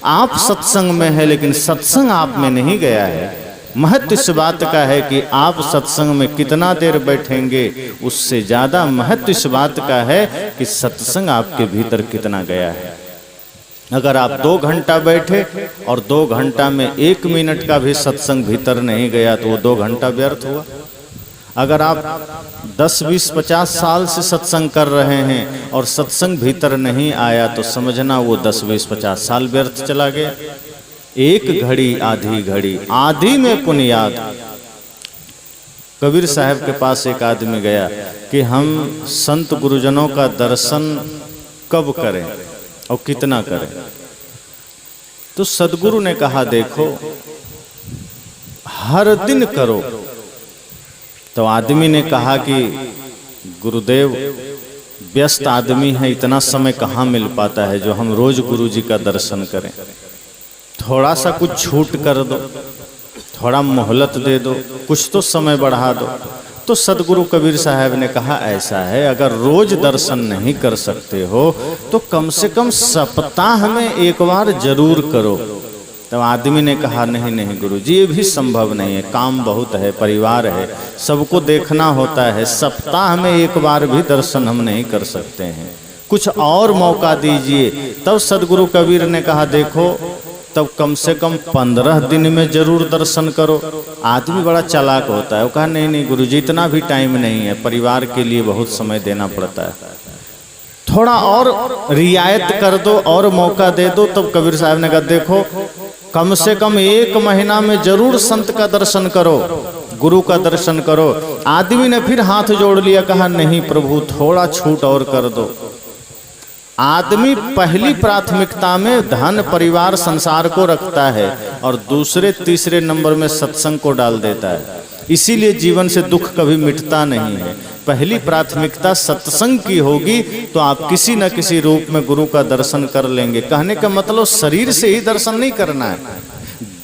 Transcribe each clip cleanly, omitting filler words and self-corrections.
आप सत्संग में है लेकिन सत्संग आप में नहीं गया है। महत्व इस बात का है कि आप सत्संग में कितना देर बैठेंगे, उससे ज्यादा महत्व इस बात का है कि सत्संग आपके भीतर कितना गया है। अगर आप 2 घंटा बैठे और 2 घंटा में 1 मिनट का भी सत्संग भीतर नहीं गया तो वो 2 घंटा व्यर्थ हुआ। अगर आप 10, 20, 50 साल से सत्संग कर रहे हैं और सत्संग भीतर नहीं आया तो समझना वो 10, 20, 50 साल व्यर्थ चला गया। 1 घड़ी आधी घड़ी, आधी में पुनियाद। कबीर साहब के पास एक आदमी गया कि हम संत गुरुजनों का दर्शन कब करें और कितना करें। तो सदगुरु ने कहा देखो हर दिन करो। तो आदमी ने कहा कि गुरुदेव व्यस्त आदमी है, इतना समय कहाँ मिल पाता है जो हम रोज गुरु जी का दर्शन करें। थोड़ा सा कुछ छूट कर दो, थोड़ा मोहलत दे दो, कुछ तो समय बढ़ा दो। तो सदगुरु कबीर साहब ने कहा ऐसा है, अगर रोज दर्शन नहीं कर सकते हो तो कम से कम सप्ताह में 1 बार जरूर करो। तब आदमी ने कहा नहीं नहीं गुरुजी, ये भी संभव नहीं है, काम बहुत है, परिवार है, सबको देखना होता है, सप्ताह में 1 बार भी दर्शन हम नहीं कर सकते हैं, कुछ और मौका दीजिए। तब सदगुरु कबीर ने कहा देखो तब कम से कम 15 दिन में जरूर दर्शन करो। आदमी बड़ा चालाक होता है, वो कहा नहीं नहीं गुरुजी इतना भी टाइम नहीं है, परिवार के लिए बहुत समय देना पड़ता है, थोड़ा और रियायत कर दो और मौका दे दो। तब कबीर साहब ने कहा देखो कम से कम 1 महीना में जरूर संत का दर्शन करो, गुरु का दर्शन करो। आदमी ने फिर हाथ जोड़ लिया, कहा नहीं प्रभु थोड़ा छूट और कर दो। आदमी पहली प्राथमिकता में धन परिवार संसार को रखता है और दूसरे तीसरे नंबर में सत्संग को डाल देता है, इसीलिए जीवन से दुख कभी मिटता नहीं है। पहली प्राथमिकता सत्संग की होगी तो आप किसी न किसी रूप में गुरु का दर्शन कर लेंगे। कहने का मतलब शरीर से ही दर्शन नहीं करना है,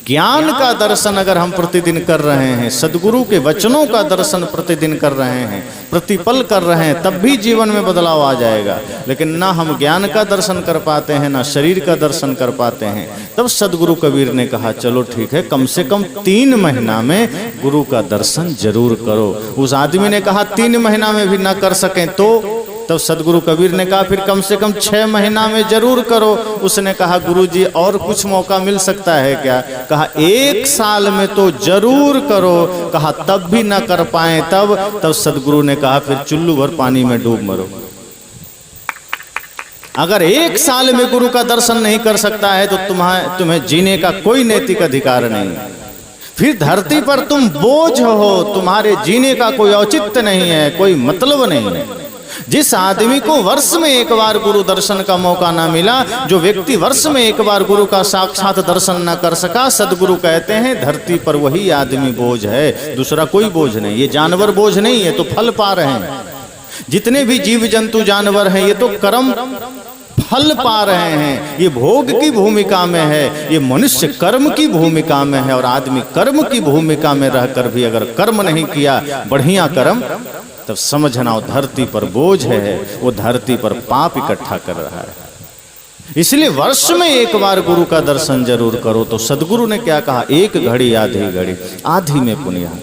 ज्ञान का दर्शन अगर हम प्रतिदिन कर रहे हैं, सदगुरु के वचनों का दर्शन प्रतिदिन कर रहे हैं, प्रतिपल कर रहे हैं, तब भी जीवन में बदलाव आ जाएगा। लेकिन ना हम ज्ञान का दर्शन कर पाते हैं, ना शरीर का दर्शन कर पाते हैं। तब सदगुरु कबीर ने कहा चलो ठीक है, कम से कम 3 महीना में गुरु का दर्शन जरूर करो। उस आदमी ने कहा 3 महीना में भी ना कर सकें तो? तब सदगुरु कबीर ने कहा फिर कम से कम 6 महीना में जरूर करो। उसने कहा गुरुजी और कुछ मौका मिल सकता है क्या? कहा 1 साल में तो जरूर करो। कहा तब भी ना कर पाए तब सदगुरु ने कहा फिर चुल्लू भर पानी में डूब मरो। अगर 1 साल में गुरु का दर्शन नहीं कर सकता है तो तुम्हें जीने का कोई नैतिक अधिकार नहीं, फिर धरती पर तुम बोझ हो, तुम्हारे जीने का कोई औचित्य नहीं है, कोई मतलब नहीं है। जिस आदमी को वर्ष में 1 बार गुरु दर्शन का मौका ना मिला, जो व्यक्ति वर्ष में 1 बार गुरु का साक्षात दर्शन ना कर सका, सदगुरु कहते हैं धरती पर वही आदमी बोझ है, दूसरा कोई बोझ नहीं। ये जानवर बोझ नहीं है, तो फल पा रहे हैं। जितने भी जीव जंतु जानवर हैं ये तो कर्म फल पा रहे हैं, ये भोग की भूमिका में है, ये मनुष्य कर्म की भूमिका में है। और आदमी कर्म की भूमिका में रहकर भी अगर कर्म नहीं किया बढ़िया कर्म, तब समझना वो धरती पर बोझ है, वो धरती पर पाप इकट्ठा कर रहा है। इसलिए वर्ष में 1 बार गुरु का दर्शन जरूर करो। तो सदगुरु ने क्या कहा, 1 घड़ी आधी घड़ी, आधी में पुनियाद।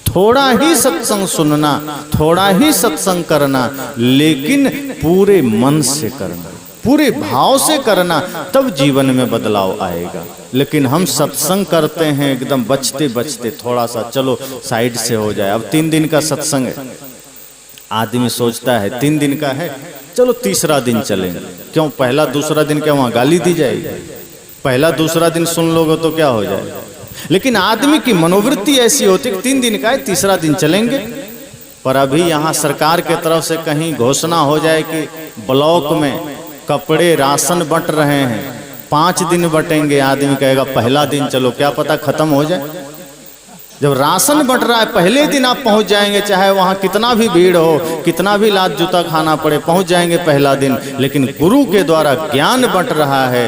थोड़ा ही सत्संग सुनना, थोड़ा ही सत्संग करना, लेकिन पूरे मन से करना, पूरे भाव से करना, तब जीवन में बदलाव आएगा। लेकिन हम सत्संग करते हैं एकदम बचते बचते, थोड़ा सा चलो साइड से हो जाए। अब 3 दिन का सत्संग है, आदमी सोचता है 3 दिन का है, चलो तीसरा दिन चलेंगे। क्यों? पहला दूसरा दिन क्या वहाँ गाली दी जाएगी? पहला दूसरा दिन सुन लोगे तो क्या हो जाएगा? लेकिन आदमी की मनोवृत्ति ऐसी होती है कि 3 दिन का है, तीसरा दिन चलेंगे। पर अभी यहाँ सरकार के तरफ से कहीं घोषणा हो जाए कि ब्लॉक में कपड़े राशन बंट रहे हैं, 5 दिन बटेंगे, आदमी कहेगा पहला दिन चलो, क्या पता खत्म हो जाए। जब राशन बंट रहा है पहले दिन आप पहुंच जाएंगे, चाहे वहां कितना भी भीड़ हो, कितना भी लात जूता खाना पड़े, पहुंच जाएंगे पहला दिन। लेकिन गुरु के द्वारा ज्ञान बंट रहा है,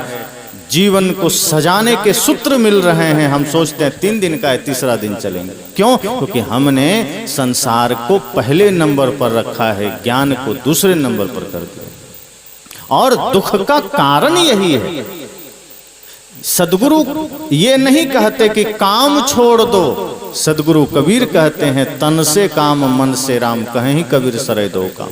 जीवन को सजाने के सूत्र मिल रहे हैं, हम सोचते हैं 3 दिन का है, तीसरा दिन चलेंगे। क्यों? क्योंकि हमने संसार को पहले नंबर पर रखा है, ज्ञान को दूसरे नंबर पर कर दिया। और दुख का कारण यही है, सदगुरु ये नहीं कहते कि काम छोड़ दो, सदगुरु कबीर कहते हैं तन से काम मन से राम, कहीं कबीर सरे दो काम।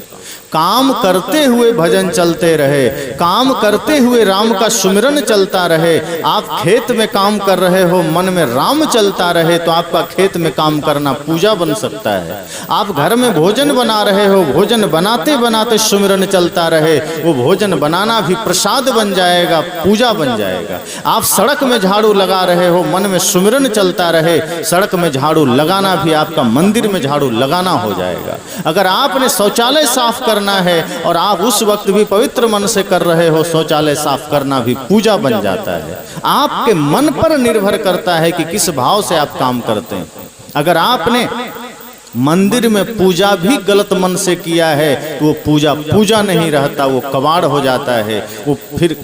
काम करते हुए भजन चलते रहे, काम करते हुए राम का सुमिरन चलता रहे। आप खेत में काम कर रहे हो, मन में राम चलता रहे तो आपका खेत में काम करना पूजा बन सकता है। आप घर में भोजन बना रहे हो, भोजन बनाते बनाते सुमिरन चलता रहे, वो भोजन बनाना भी प्रसाद बन जाएगा, पूजा बन जाएगा। आप सड़क में झाड़ू लगा रहे हो, मन में सुमिरन चलता रहे, सड़क में झाड़ू लगाना भी आपका मंदिर में झाड़ू लगाना हो जाएगा। अगर आपने शौचालय साफ करना है और आप उस वक्त भी पवित्र मन से कर रहे हो, शौचालय साफ करना भी पूजा बन जाता है। आपके मन पर निर्भर करता है कि किस भाव से आप काम करते हैं। अगर आपने मंदिर में पूजा भी गलत मन से किया है तो वो पूजा पूजा नहीं रहता, वो कबाड़ हो जाता है, वो फिर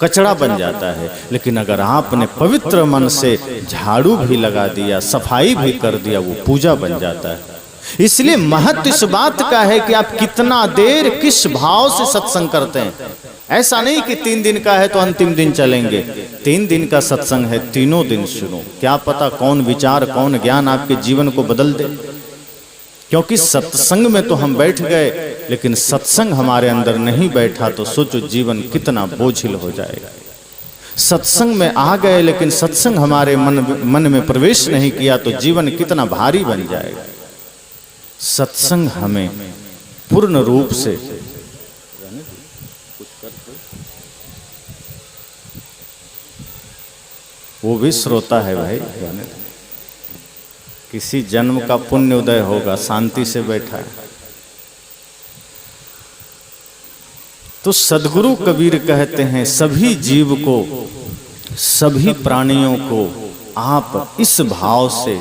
कचरा बन जाता है। लेकिन अगर आपने पवित्र मन से झाड़ू भी लगा दिया, सफाई भी कर दिया, वो पूजा बन जाता है। इसलिए महत्व इस बात का है कि आप कितना देर किस भाव से सत्संग करते हैं। ऐसा नहीं कि 3 दिन का है तो अंतिम दिन चलेंगे। 3 दिन का सत्संग है, तीनों दिन सुनो। क्या पता कौन विचार कौन ज्ञान आपके जीवन को बदल दे। क्योंकि सत्संग में तो हम बैठ गए, लेकिन सत्संग हमारे अंदर नहीं बैठा तो सोचो जीवन कितना बोझिल हो जाएगा। सत्संग में आ गए लेकिन सत्संग हमारे मन में प्रवेश नहीं किया तो जीवन कितना भारी बन जाएगा। सत्संग हमें पूर्ण रूप से वो भी श्रोता है भाई, किसी जन्म का पुण्य उदय होगा, शांति से बैठा है। तो सदगुरु कबीर कहते हैं सभी जीव को, सभी प्राणियों को आप इस भाव से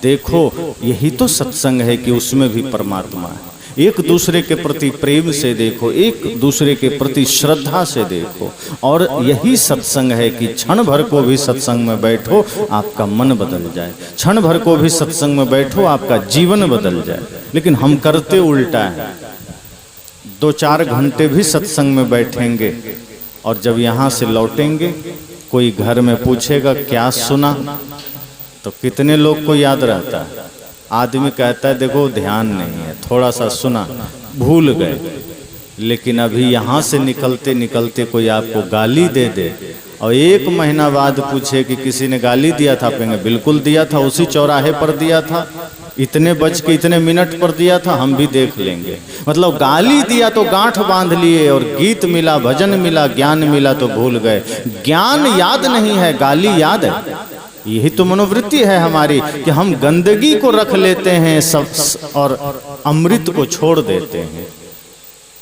देखो। यही तो सत्संग है कि उसमें भी परमात्मा है। एक दूसरे के प्रति प्रेम से देखो, एक दूसरे के प्रति श्रद्धा से देखो। और यही सत्संग है कि क्षण भर को भी सत्संग में बैठो आपका मन बदल जाए, क्षण भर को भी सत्संग में बैठो आपका जीवन बदल जाए। लेकिन हम करते उल्टा है। 2-4 घंटे भी सत्संग में बैठेंगे और जब यहाँ से लौटेंगे कोई घर में पूछेगा क्या सुना, तो कितने लोग को याद रहता है। आदमी कहता है देखो ध्यान नहीं है, थोड़ा सा सुना, भूल गए। लेकिन अभी यहाँ से निकलते निकलते कोई आपको गाली दे दे और 1 महीना बाद पूछे कि किसी ने गाली दिया था, कहेंगे बिल्कुल दिया था, उसी चौराहे पर दिया था, इतने बज के इतने मिनट पर दिया था, हम भी देख लेंगे। मतलब गाली दिया तो गांठ बांध लिए, और गीत मिला, भजन मिला, ज्ञान मिला तो भूल गए। ज्ञान याद नहीं है, गाली याद है। यही तो मनोवृत्ति है हमारी कि हम गंदगी को रख लेते हैं सब और अमृत को छोड़ देते हैं।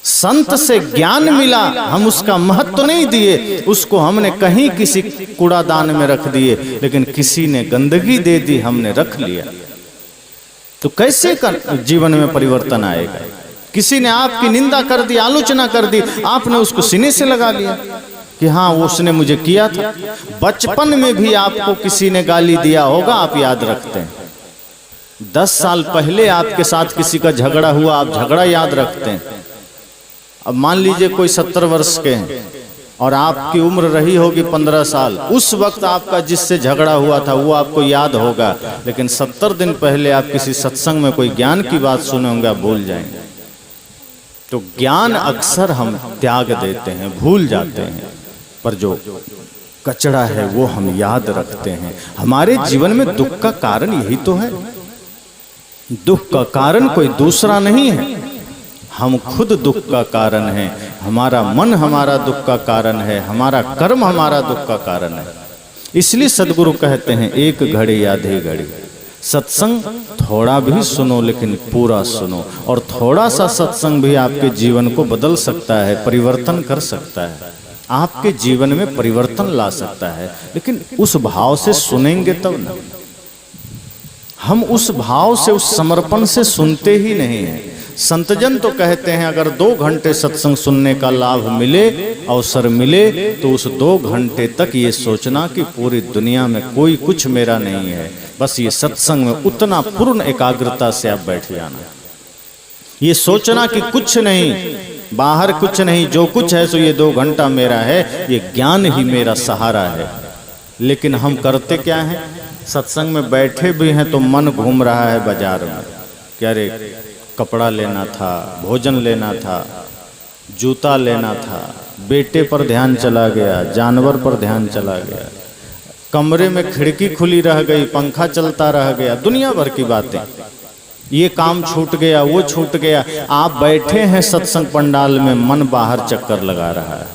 संत से ज्ञान मिला, हम उसका महत्व नहीं दिए, उसको हमने कहीं किसी कूड़ादान में रख दिए। लेकिन किसी ने गंदगी दे दी, हमने रख लिया, तो कैसे जीवन में परिवर्तन आएगा। किसी ने आपकी निंदा कर दी, आलोचना कर दी, आपने उसको सीने से लगा लिया कि हाँ उसने मुझे किया था। बचपन में भी आपको किसी ने गाली दिया होगा, आप याद रखते हैं। 10 साल पहले आपके साथ किसी का झगड़ा हुआ, आप झगड़ा याद रखते हैं। अब मान लीजिए कोई 70 वर्ष के हैं और आपकी उम्र रही होगी 15 साल, उस वक्त आपका जिससे झगड़ा हुआ था वो आपको याद होगा। लेकिन 70 दिन पहले आप किसी सत्संग में कोई ज्ञान की बात सुने होंगे, आप भूल जाएंगे। तो ज्ञान अक्सर हम त्याग देते हैं, भूल जाते हैं, पर जो कचरा है वो हम याद रखते हैं। हमारे जीवन में दुख का कारण यही तो है। दुख का कारण कोई दूसरा नहीं है, हम खुद दुख का कारण है। हमारा मन हमारा दुख का कारण है, हमारा कर्म हमारा दुख का कारण है। इसलिए सदगुरु कहते हैं 1 घड़ी आधी घड़ी सत्संग थोड़ा भी सुनो, लेकिन पूरा सुनो। और थोड़ा सा सत्संग भी आपके जीवन को बदल सकता है, परिवर्तन कर सकता है, आपके जीवन में परिवर्तन ला सकता है। लेकिन उस भाव से सुनेंगे तब ना। हम उस भाव से, उस समर्पण से सुनते ही नहीं हैं। संतजन तो कहते हैं अगर 2 घंटे सत्संग सुनने का लाभ मिले, अवसर मिले, तो उस 2 घंटे तक ये सोचना कि पूरी दुनिया में कोई कुछ मेरा नहीं है। बस ये सत्संग में उतना पूर्ण एकाग्रता से आप बैठ जाना। ये सोचना कि कुछ नहीं, बाहर कुछ नहीं, जो कुछ है सो ये 2 घंटा मेरा है, ये ज्ञान ही मेरा सहारा है। लेकिन हम करते क्या हैं? सत्संग में बैठे भी हैं तो मन घूम रहा है बाजार में, क्या रे कपड़ा लेना था, भोजन लेना था, जूता लेना था, बेटे पर ध्यान चला गया, जानवर पर ध्यान चला गया, कमरे में खिड़की खुली रह गई, पंखा चलता रह गया, दुनिया भर की बातें, ये काम छूट गया, वो छूट गया। आप बैठे हैं सत्संग पंडाल में, मन बाहर चक्कर लगा रहा है।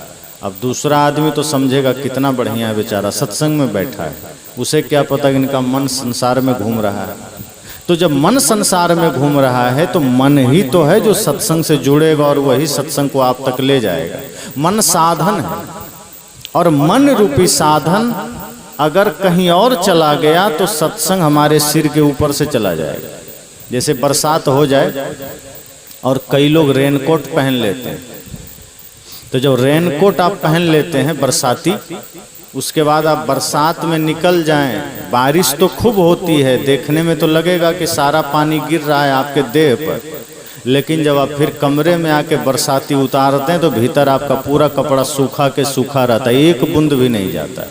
अब दूसरा आदमी तो समझेगा कितना बढ़िया है बेचारा, सत्संग में बैठा है, उसे क्या पता कि इनका मन संसार में घूम रहा है। तो जब मन संसार में घूम रहा है तो मन ही तो है जो सत्संग से जुड़ेगा और वही सत्संग को आप तक ले जाएगा। मन साधन है, और मन रूपी साधन अगर कहीं और चला गया तो सत्संग हमारे सिर के ऊपर से चला जाएगा। जैसे बरसात हो जाए और कई लोग रेनकोट पहन लेते हैं, तो जब रेनकोट आप पहन लेते हैं बरसाती, उसके बाद आप बरसात में निकल जाएं, बारिश तो खूब होती है, देखने में तो लगेगा कि सारा पानी गिर रहा है आपके देह पर, लेकिन जब आप फिर कमरे में आके बरसाती उतारते हैं तो भीतर आपका पूरा कपड़ा सूखा के सूखा रहता है, एक बूंद भी नहीं जाता।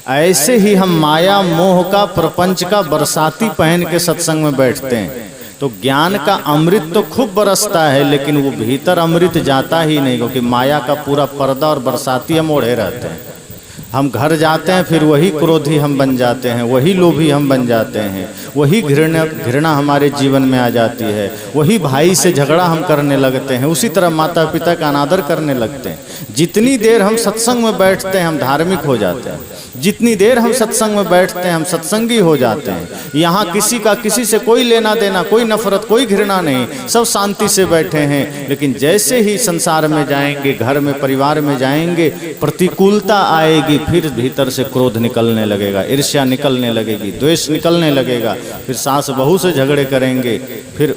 ऐसे ही हम माया मोह का प्रपंच का बरसाती पहन के सत्संग में बैठते हैं तो ज्ञान का अमृत तो खूब बरसता है, लेकिन वो भीतर अमृत जाता ही नहीं, क्योंकि माया का पूरा पर्दा और बरसाती हम ओढ़े रहते हैं। हम घर जाते हैं फिर वही क्रोधी हम बन जाते हैं, वही लोभी हम बन जाते हैं, वही घृणा हमारे जीवन में आ जाती है, वही भाई से झगड़ा हम करने लगते हैं, उसी तरह माता पिता का अनादर करने लगते हैं। जितनी देर हम सत्संग में बैठते हैं हम धार्मिक हो जाते हैं, जितनी देर हम सत्संग में बैठते हैं हम सत्संगी हो जाते हैं। यहाँ किसी का किसी से कोई लेना देना, कोई नफरत, कोई घृणा नहीं, सब शांति से बैठे हैं। लेकिन जैसे ही संसार में जाएंगे, घर में परिवार में जाएंगे, प्रतिकूलता आएगी, फिर भीतर से क्रोध निकलने लगेगा, ईर्ष्या निकलने लगेगी, द्वेष निकलने लगेगा, फिर सास बहू से झगड़े करेंगे, फिर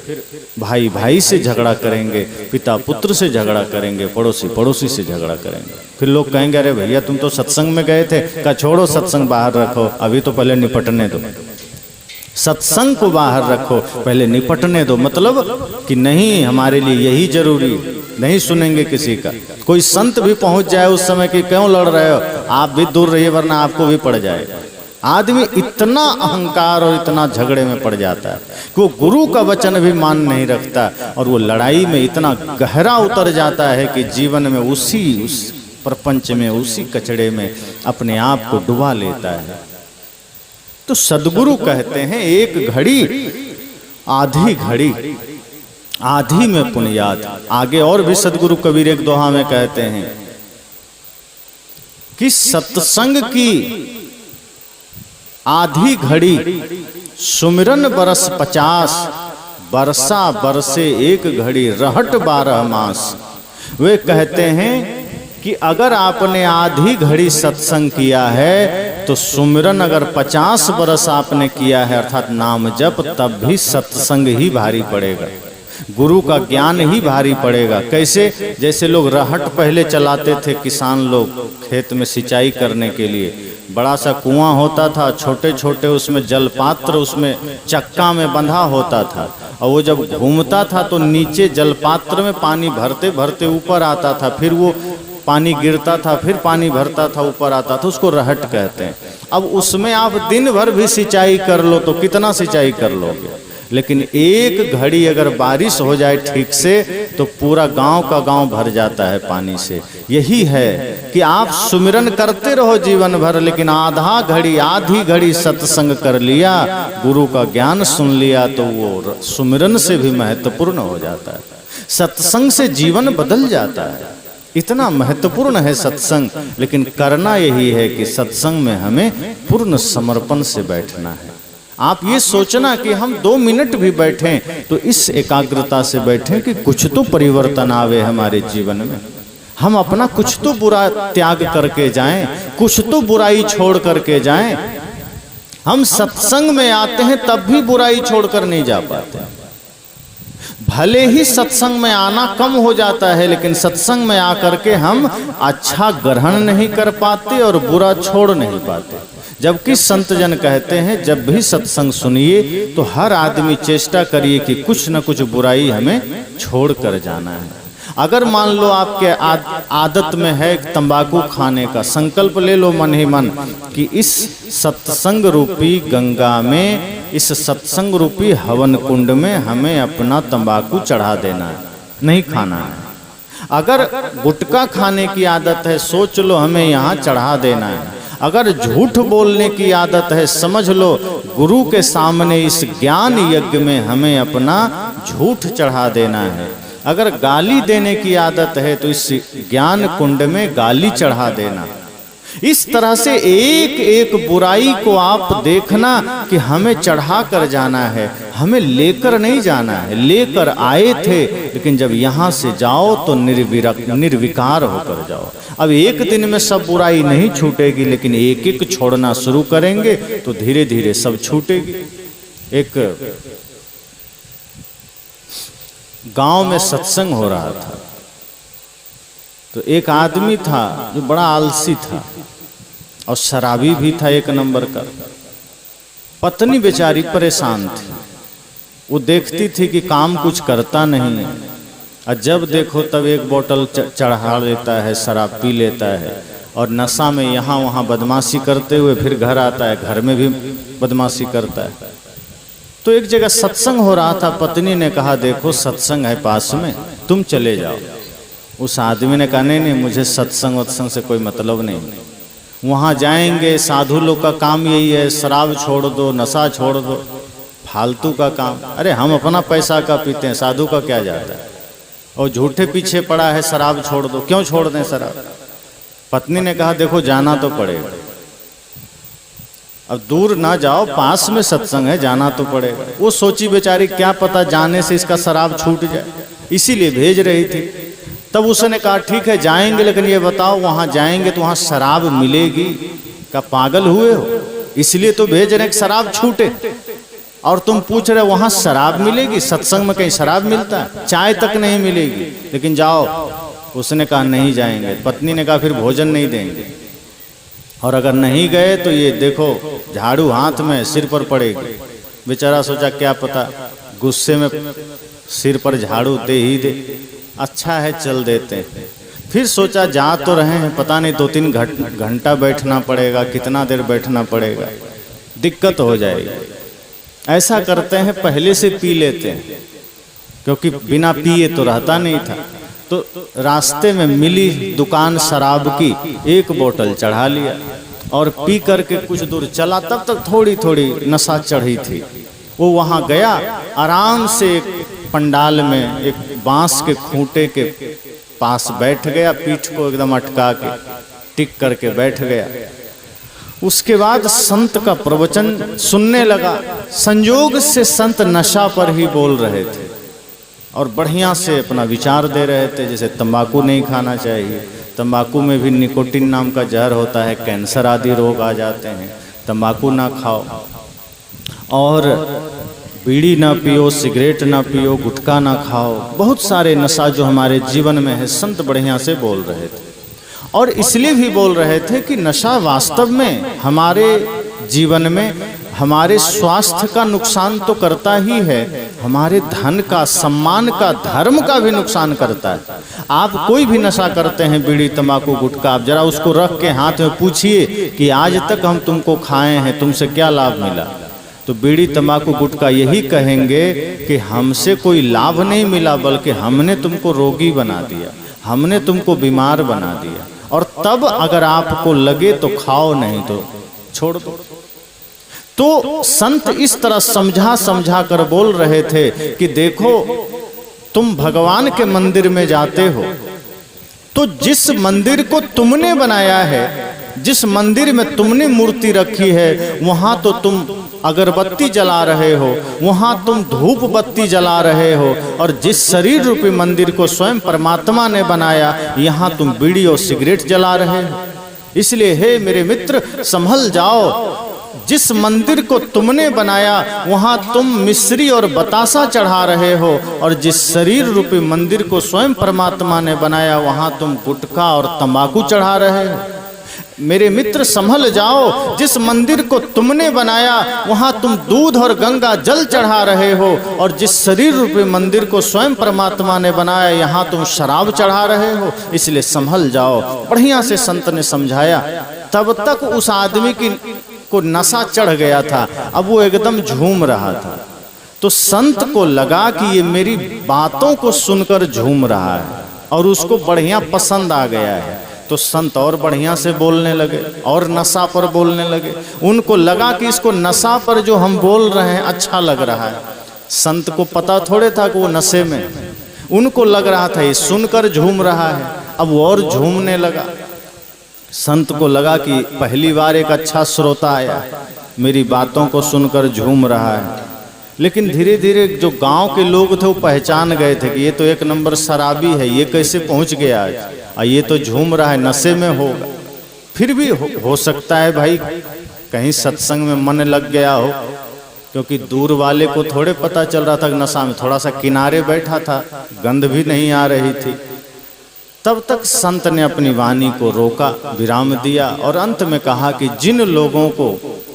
भाई भाई से झगड़ा करेंगे, पिता पुत्र से झगड़ा करेंगे, पड़ोसी पड़ोसी से झगड़ा करेंगे। फिर लोग कहेंगे अरे भैया तुम तो सत्संग में गए थे, का छोड़ो सत्संग बाहर रखो, अभी तो पहले निपटने दो, सत्संग को बाहर रखो, पहले निपटने दो। मतलब कि नहीं, हमारे लिए यही जरूरी, नहीं सुनेंगे किसी का। कोई संत भी पहुंच जाए उस समय कि क्यों लड़ रहे हो, आप भी दूर रहिए वरना आपको भी पड़ जाएगा। आदमी इतना अहंकार और इतना झगड़े में पड़ जाता है कि वो गुरु का वचन भी मान नहीं रखता, और वो लड़ाई में इतना गहरा उतर जाता है कि जीवन में उस प्रपंच में, उसी कचड़े में अपने आप को डुबा लेता है। तो सदगुरु कहते हैं एक घड़ी आधी घड़ी, आधी में पुण्यात। आगे और भी सदगुरु कबीर एक दोहा में कहते हैं कि सत्संग की आधी घड़ी सुमिरन बरस 50, बरसा बरसे एक घड़ी रहट 12 मास। वे कहते हैं कि अगर आपने आधी घड़ी सत्संग किया है तो सुमिरन अगर 50 बरस आपने किया है अर्थात नाम जप, तब भी सत्संग ही भारी पड़ेगा, गुरु का ज्ञान ही भारी पड़ेगा। कैसे? जैसे लोग रहट पहले चलाते थे किसान लोग खेत में सिंचाई करने के लिए, बड़ा सा कुआं होता था, छोटे छोटे उसमें जलपात्र उसमें चक्का में बंधा होता था, और वो जब घूमता था तो नीचे जलपात्र में पानी भरते भरते ऊपर आता था, फिर वो पानी गिरता था, फिर पानी भरता था, ऊपर आता था, उसको रहट कहते हैं। अब उसमें आप दिन भर भी सिंचाई कर लो तो कितना सिंचाई कर लोगे, लेकिन एक घड़ी अगर बारिश हो जाए ठीक से तो पूरा गांव का गांव भर जाता है पानी से। यही है कि आप सुमिरन करते रहो जीवन भर, लेकिन आधा घड़ी आधी घड़ी सत्संग कर लिया, गुरु का ज्ञान सुन लिया, तो वो सुमिरन से भी महत्वपूर्ण हो जाता है। सत्संग से जीवन बदल जाता है, इतना महत्वपूर्ण है सत्संग। लेकिन करना यही है कि सत्संग में हमें पूर्ण समर्पण से बैठना है। आप ये सोचना कि हम 2 मिनट भी बैठें तो इस एकाग्रता से बैठें कि कुछ तो परिवर्तन आवे हमारे जीवन में, हम अपना कुछ तो बुरा त्याग करके जाएं, कुछ तो बुराई छोड़ करके जाएं। हम सत्संग में आते हैं तब भी बुराई छोड़कर नहीं जा पाते। भले ही सत्संग में आना कम हो जाता है, लेकिन सत्संग में आकर के हम अच्छा ग्रहण नहीं कर पाते और बुरा छोड़ नहीं पाते। जबकि संत जन कहते हैं जब भी सत्संग सुनिए तो हर आदमी चेष्टा करिए कि कुछ न कुछ बुराई हमें छोड़ कर जाना है। अगर मान लो आपके आदत में है तंबाकू खाने का, संकल्प ले लो मन ही मन कि इस सत्संग रूपी गंगा में, इस सत्संग रूपी हवन कुंड में हमें अपना तंबाकू चढ़ा देना है, नहीं खाना है। अगर गुटखा खाने की आदत है, सोच लो हमें यहाँ चढ़ा देना है। अगर झूठ बोलने की आदत है, समझ लो गुरु के सामने इस ज्ञान यज्ञ में हमें अपना झूठ चढ़ा देना है। अगर गाली देने की आदत है तो इस ज्ञान कुंड में गाली चढ़ा देना। इस तरह से एक एक बुराई को आप देखना कि हमें चढ़ा कर जाना है, हमें लेकर नहीं जाना है। लेकर आए थे, लेकिन जब यहाँ से जाओ तो निर्विकार होकर जाओ। अब एक दिन में सब बुराई नहीं छूटेगी, लेकिन एक एक छोड़ना शुरू करेंगे तो धीरे धीरे सब छूटेगी। एक गांव में सत्संग हो रहा था, तो एक आदमी था जो बड़ा आलसी था और शराबी भी था एक नंबर का। पत्नी बेचारी परेशान थी, वो देखती थी कि काम कुछ करता नहीं है, और जब देखो तब एक बोतल चढ़ा लेता है, शराब पी लेता है, और नशा में यहाँ वहाँ बदमाशी करते हुए फिर घर आता है, घर में भी बदमाशी करता है। तो एक जगह सत्संग हो रहा था, पत्नी ने कहा देखो सत्संग है पास में, तुम चले जाओ। उस आदमी ने कहा नहीं, मुझे सत्संग वत्संग से कोई मतलब नहीं, वहाँ जाएंगे साधु लोग का काम यही है, शराब छोड़ दो, नशा छोड़ दो, फालतू का काम। अरे हम अपना पैसा का पीते हैं, साधु का क्या जाता है। और झूठे पीछे पड़ा है, शराब छोड़ दो, क्यों छोड़ दें शराब। पत्नी ने कहा देखो जाना तो पड़ेगा, अब दूर ना जाओ, पास में सत्संग है, जाना तो पड़ेगा। वो सोची बेचारी क्या पता जाने से इसका शराब छूट जाए, इसीलिए भेज रही थी। तब उसने कहा ठीक है जाएंगे, लेकिन ये बताओ वहाँ जाएंगे तो वहाँ शराब मिलेगी क्या, पागल हुए हो? इसलिए तो भेज रहे कि शराब छूटे, और तुम पूछ रहे वहाँ शराब मिलेगी? सत्संग में कहीं शराब मिलता है? चाय तक नहीं मिलेगी, लेकिन जाओ। उसने कहा नहीं जाएंगे। पत्नी ने कहा फिर भोजन नहीं देंगे, और अगर नहीं गए तो ये देखो झाड़ू हाथ में सिर पर पड़ेगी। बेचारा सोचा क्या पता गुस्से में सिर पर झाड़ू दे ही दे, अच्छा है चल देते हैं। फिर सोचा जा तो रहे हैं, पता नहीं 2-3 घंटा बैठना पड़ेगा, कितना देर बैठना पड़ेगा, दिक्कत हो जाएगी। ऐसा करते हैं पहले से पी लेते हैं, क्योंकि बिना पिए तो रहता नहीं था। तो रास्ते में मिली दुकान शराब की, एक बोतल चढ़ा लिया और पी करके कुछ दूर चला। तब तक थोड़ी थोड़ी नशा चढ़ी थी। वो वहाँ गया, आराम से एक पंडाल में एक बांस के खूंटे के पास बैठ गया, पीठ को एकदम अटका के टिक करके बैठ गया। उसके बाद संत का प्रवचन सुनने लगा। संयोग से संत नशा पर ही बोल रहे थे और बढ़िया से अपना विचार दे रहे थे, जैसे तंबाकू नहीं खाना चाहिए, तंबाकू में भी निकोटिन नाम का जहर होता है, कैंसर आदि रोग आ जाते हैं, तंबाकू ना खाओ, और बीड़ी ना पियो, सिगरेट ना पियो, गुटखा ना खाओ। बहुत सारे नशा जो हमारे जीवन में है, संत बढ़िया से बोल रहे थे। और इसलिए भी बोल रहे थे कि नशा वास्तव में हमारे जीवन में हमारे स्वास्थ्य का नुकसान तो करता ही है, हमारे धन का, सम्मान का, धर्म का भी नुकसान करता है। आप कोई भी नशा करते हैं, बीड़ी तंबाकू गुटखा, आप जरा उसको रख के हाथ में पूछिए कि आज तक हम तुमको खाए हैं, तुमसे क्या लाभ मिला। तो बीड़ी तंबाकू गुटखा यही कहेंगे कि हमसे कोई लाभ नहीं मिला, बल्कि हमने तुमको रोगी बना दिया, हमने तुमको बीमार बना दिया। और तब अगर आपको लगे तो खाओ, नहीं तो छोड़ दो। तो संत इस तरह समझा समझा कर बोल रहे थे कि देखो तुम भगवान के मंदिर में जाते हो, तो जिस मंदिर को तुमने बनाया है, जिस मंदिर में तुमने मूर्ति रखी है, वहां तो तुम अगरबत्ती जला रहे हो, वहां तुम धूप बत्ती जला रहे हो, और जिस शरीर रूपी मंदिर को स्वयं परमात्मा ने बनाया, यहाँ तुम बीड़ी और सिगरेट जला रहे हो। इसलिए हे मेरे मित्र, संभल जाओ। जिस मंदिर को तुमने बनाया वहां तुम मिश्री और बतासा चढ़ा रहे हो, और जिस शरीर रूपी मंदिर को स्वयं परमात्मा ने बनाया वहां तुम गुटखा और तंबाकू चढ़ा रहे हो। मेरे मित्र संभल जाओ, जिस मंदिर को तुमने बनाया वहां तुम दूध और गंगा जल चढ़ा रहे हो, और जिस शरीर रूपी मंदिर को स्वयं परमात्मा ने बनाया यहाँ तुम शराब चढ़ा रहे हो, इसलिए संभल जाओ। बढ़िया से संत ने समझाया। तब तक उस आदमी को नशा चढ़ गया था, अब वो एकदम झूम रहा था। तो संत को लगा कि ये मेरी बातों को सुनकर झूम रहा है और उसको बढ़िया पसंद आ गया है। तो संत और बढ़िया से बोलने लगे और नशा पर बोलने लगे। उनको लगा कि इसको नशा पर जो हम बोल रहे हैं अच्छा लग रहा है। संत को पता थोड़े था कि वो नशे में, उनको लग रहा था ये सुनकर झूम रहा है। अब वो और झूमने लगा। संत को लगा कि पहली बार एक अच्छा श्रोता आया, मेरी बातों को सुनकर झूम रहा है। लेकिन धीरे धीरे जो गांव के लोग थे वो पहचान गए थे कि ये तो एक नंबर शराबी है, ये कैसे पहुंच गया है, ये तो झूम रहा है, नशे में होगा। फिर भी हो सकता है भाई कहीं सत्संग में मन लग गया हो, क्योंकि दूर वाले को थोड़े पता चल रहा था कि नशा में, थोड़ा सा किनारे बैठा था, गंध भी नहीं आ रही थी। तब तक संत ने अपनी वाणी को रोका, विराम दिया और अंत में कहा कि जिन लोगों को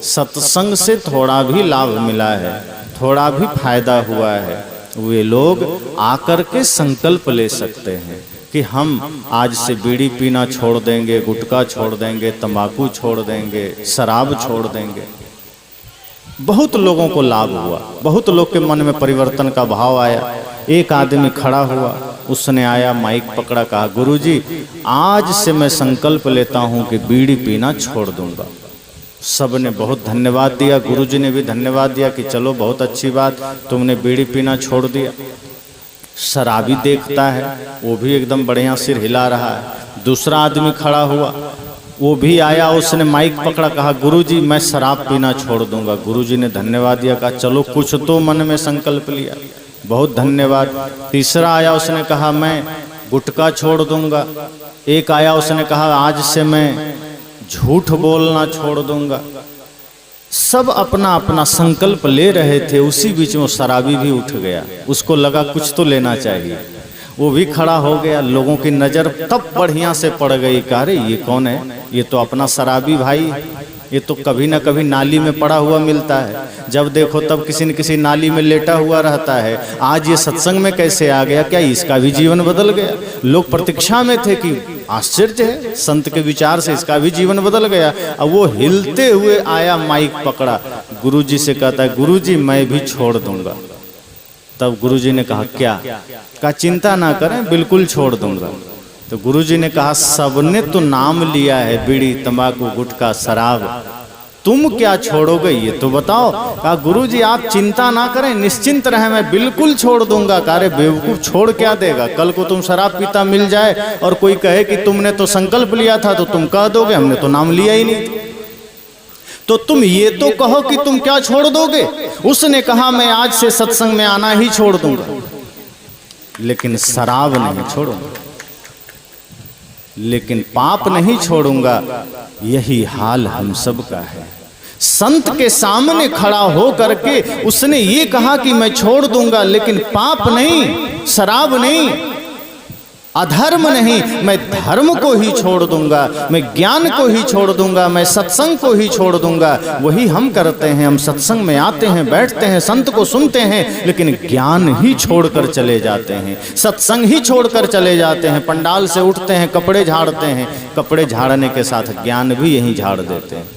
सत्संग से थोड़ा भी लाभ मिला है, थोड़ा भी फायदा हुआ है, वे लोग आकर के संकल्प ले सकते हैं कि हम आज से बीड़ी पीना छोड़ देंगे, गुटखा छोड़ देंगे, तंबाकू छोड़ देंगे, शराब छोड़ देंगे। बहुत लोगों को लाभ हुआ, बहुत लोग के मन में परिवर्तन का भाव आया। एक आदमी खड़ा हुआ, उसने आया, माइक पकड़ा, कहा गुरुजी आज से मैं संकल्प लेता हूं कि बीड़ी पीना छोड़ दूंगा। सब ने बहुत धन्यवाद दिया, गुरुजी ने भी धन्यवाद दिया कि चलो बहुत अच्छी बात, तुमने बीड़ी पीना छोड़ दिया। शराबी देखता है, वो भी एकदम बढ़िया सिर हिला रहा है। दूसरा आदमी खड़ा हुआ, वो भी आया, उसने माइक पकड़ा, कहा गुरुजी मैं शराब पीना छोड़ दूंगा। गुरुजी ने धन्यवाद दिया, कहा चलो कुछ तो मन में संकल्प लिया, बहुत धन्यवाद। तीसरा आया, उसने कहा मैं गुटखा छोड़ दूंगा। एक आया, उसने कहा आज से मैं झूठ बोलना छोड़ दूंगा। सब अपना अपना संकल्प ले रहे थे। उसी बीच में शराबी भी उठ गया, उसको लगा कुछ तो लेना चाहिए, वो भी खड़ा हो गया। लोगों की नज़र तब बढ़िया से पड़ गई, अरे ये कौन है, ये तो अपना शराबी भाई, ये तो कभी ना कभी नाली में पड़ा हुआ मिलता है, जब देखो तब किसी न किसी नाली में लेटा हुआ रहता है, आज ये सत्संग में कैसे आ गया, क्या इसका भी जीवन बदल गया। लोग प्रतीक्षा में थे कि आश्चर्य है, संत के विचार से इसका भी जीवन बदल गया। अब वो हिलते हुए आया, माइक पकड़ा, गुरुजी से कहता है गुरुजी मैं भी छोड़ दूंगा। तब गुरुजी ने कहा क्या? कहा चिंता ना करें, बिल्कुल छोड़ दूंगा। तो गुरुजी ने कहा सबने तो नाम लिया है, बीड़ी, तंबाकू, गुटखा, शराब, तुम क्या छोड़ोगे ये तो बताओ। कहा गुरुजी आप चिंता ना करें, निश्चिंत रहें, मैं बिल्कुल छोड़ दूंगा। अरे बेवकूफ, छोड़ क्या देगा, कल को तुम शराब पीता मिल जाए और कोई कहे कि तुमने तो संकल्प लिया था, तो तुम कह दोगे हमने तो नाम लिया ही नहीं, तो तुम ये तो कहो कि तुम क्या छोड़ दोगे। उसने कहा मैं आज से सत्संग में आना ही छोड़ दूंगा, लेकिन शराब नहीं छोड़ूंगा, लेकिन पाप नहीं छोड़ूंगा। यही हाल हम सब का है। संत के सामने खड़ा हो करके उसने ये कहा कि मैं छोड़ दूंगा, लेकिन पाप नहीं, शराब नहीं, अधर्म नहीं, मैं धर्म को ही छोड़ दूंगा, मैं ज्ञान को ही छोड़ दूंगा, मैं सत्संग को ही छोड़ दूंगा। वही हम करते हैं, हम सत्संग में आते हैं, बैठते हैं, संत को सुनते हैं, लेकिन ज्ञान ही छोड़कर चले जाते हैं, सत्संग ही छोड़कर चले जाते हैं। पंडाल से उठते हैं, कपड़े झाड़ते हैं, कपड़े झाड़ने के साथ ज्ञान भी यहीं झाड़ देते हैं।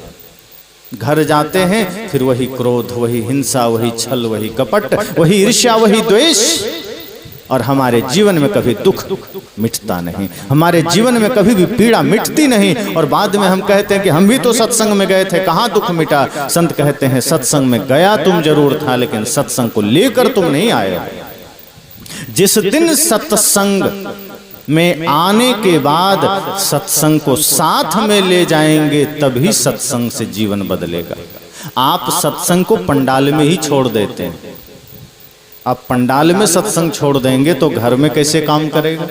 घर जाते हैं, फिर वही क्रोध, वही हिंसा, वही छल, वही कपट, वही ईर्ष्या, वही द्वेष, और हमारे जीवन में कभी दुख मिटता नहीं, हमारे जीवन में कभी भी पीड़ा मिटती नहीं। और बाद में हम कहते हैं कि हम भी तो सत्संग में गए थे, कहाँ दुख मिटा। संत कहते हैं सत्संग में गया तुम जरूर था, लेकिन सत्संग को लेकर तुम नहीं आए। जिस दिन सत्संग में आने के बाद सत्संग को साथ में ले जाएंगे, तभी सत्संग से जीवन बदलेगा। आप सत्संग को पंडाल में ही छोड़ देते हैं, आप पंडाल में सत्संग छोड़ देंगे तो घर में कैसे काम करेगा।